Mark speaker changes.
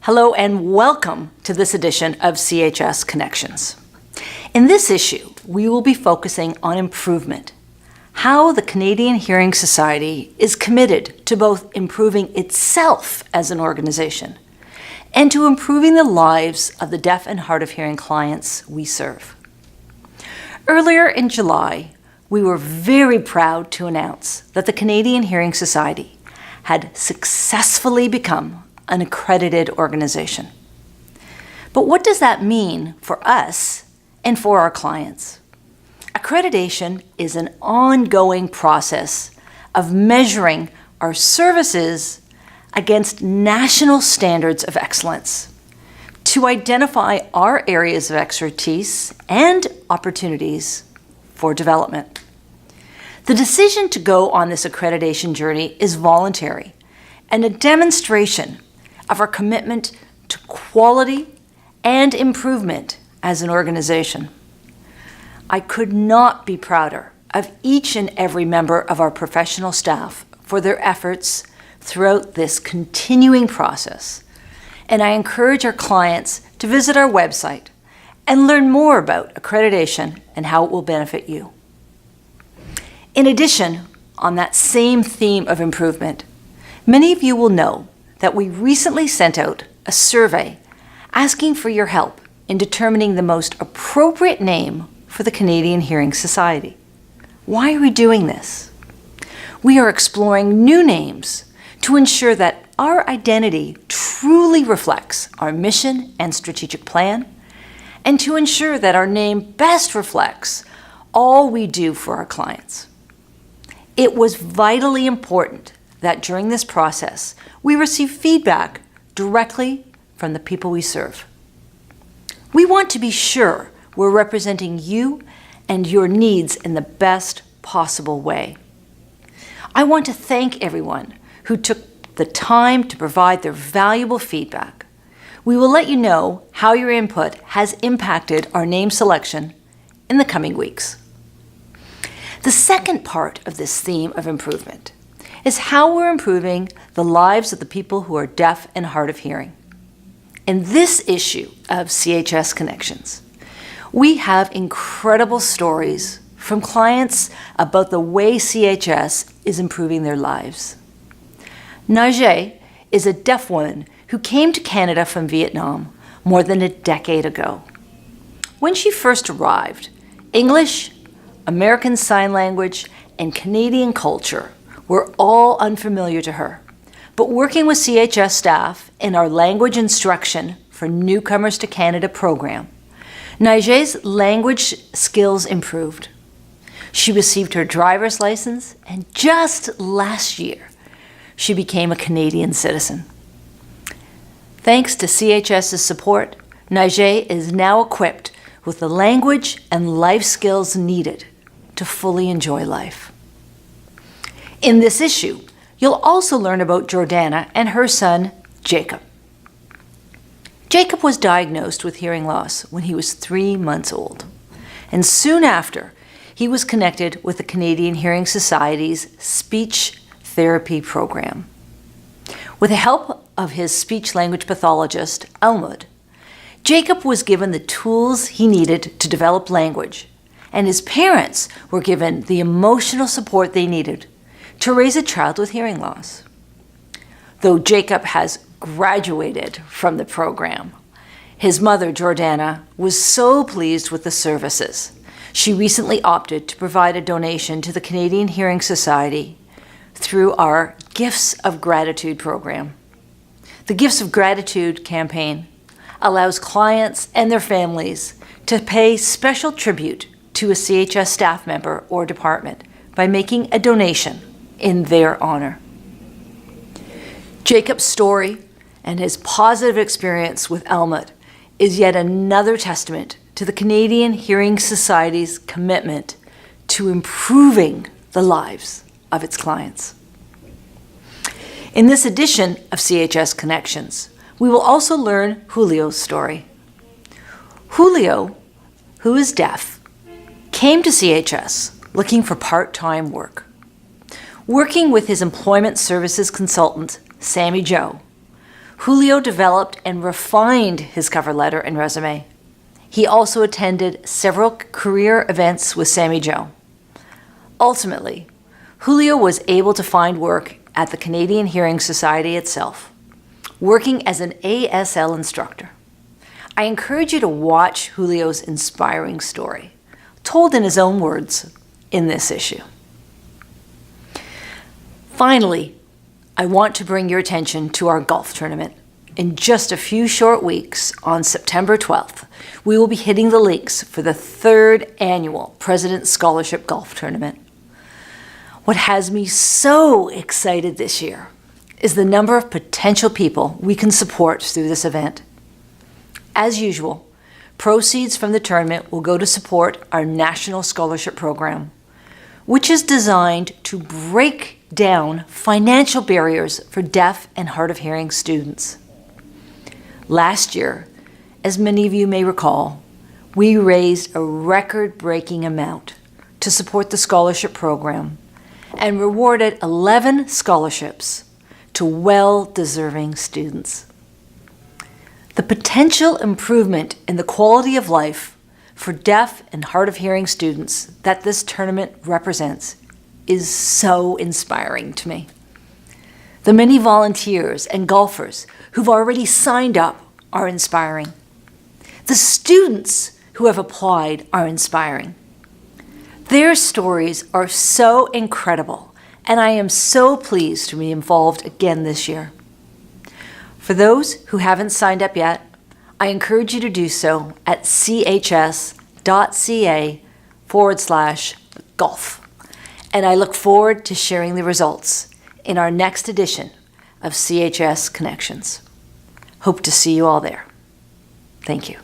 Speaker 1: Hello and welcome to this edition of CHS Connections. In this issue, we will be focusing on improvement, how the Canadian Hearing Society is committed to both improving itself as an organization and to improving the lives of the deaf and hard of hearing clients we serve. Earlier in July, we were very proud to announce that the Canadian Hearing Society had successfully become an accredited organization. But what does that mean for us and for our clients? Accreditation is an ongoing process of measuring our services against national standards of excellence to identify our areas of expertise and opportunities for development. The decision to go on this accreditation journey is voluntary and a demonstration of our commitment to quality and improvement as an organization. I could not be prouder of each and every member of our professional staff for their efforts throughout this continuing process, and I encourage our clients to visit our website and learn more about accreditation and how it will benefit you. In addition, on that same theme of improvement, many of you will know that we recently sent out a survey asking for your help in determining the most appropriate name for the Canadian Hearing Society. Why are we doing this? We are exploring new names to ensure that our identity truly reflects our mission and strategic plan, and to ensure that our name best reflects all we do for our clients. It was vitally important that during this process, we receive feedback directly from the people we serve. We want to be sure we're representing you and your needs in the best possible way. I want to thank everyone who took the time to provide their valuable feedback. We will let you know how your input has impacted our name selection in the coming weeks. The second part of this theme of improvement is how we're improving the lives of the people who are deaf and hard of hearing. In this issue of CHS Connections, we have incredible stories from clients about the way CHS is improving their lives. Najee is a deaf woman who came to Canada from Vietnam more than a decade ago. When she first arrived, English, American Sign Language, and Canadian culture were all unfamiliar to her. But working with CHS staff in our language instruction for newcomers to Canada program, Najee's language skills improved. She received her driver's license, and just last year, she became a Canadian citizen. Thanks to CHS's support, Najee is now equipped with the language and life skills needed to fully enjoy life. In this issue, you'll also learn about Jordana and her son, Jacob. Jacob was diagnosed with hearing loss when he was 3 months old, and soon after, he was connected with the Canadian Hearing Society's speech therapy program. With the help of his speech-language pathologist, Almud, Jacob was given the tools he needed to develop language, and his parents were given the emotional support they needed to raise a child with hearing loss. Though Jacob has graduated from the program, his mother, Jordana, was so pleased with the services. She recently opted to provide a donation to the Canadian Hearing Society through our Gifts of Gratitude program. The Gifts of Gratitude campaign allows clients and their families to pay special tribute to a CHS staff member or department by making a donation in their honor. Jacob's story and his positive experience with Almut is yet another testament to the Canadian Hearing Society's commitment to improving the lives of its clients. In this edition of CHS Connections, we will also learn Julio's story. Julio, who is deaf, came to CHS looking for part-time work. Working with his employment services consultant, Sammy Joe, Julio developed and refined his cover letter and resume. He also attended several career events with Sammy Joe. Ultimately, Julio was able to find work at the Canadian Hearing Society itself, working as an ASL instructor. I encourage you to watch Julio's inspiring story, told in his own words in this issue. Finally, I want to bring your attention to our golf tournament. In just a few short weeks, on September 12th, we will be hitting the links for the 3rd annual President's Scholarship Golf Tournament. What has me so excited this year is the number of potential people we can support through this event. As usual, proceeds from the tournament will go to support our National Scholarship Program, which is designed to break down financial barriers for deaf and hard of hearing students. Last year, as many of you may recall, we raised a record-breaking amount to support the scholarship program and rewarded 11 scholarships to well-deserving students. The potential improvement in the quality of life for deaf and hard of hearing students that this tournament represents is so inspiring to me. The many volunteers and golfers who've already signed up are inspiring. The students who have applied are inspiring. Their stories are so incredible, and I am so pleased to be involved again this year. For those who haven't signed up yet, I encourage you to do so at chs.ca/golf. And I look forward to sharing the results in our next edition of CHS Connections. Hope to see you all there. Thank you.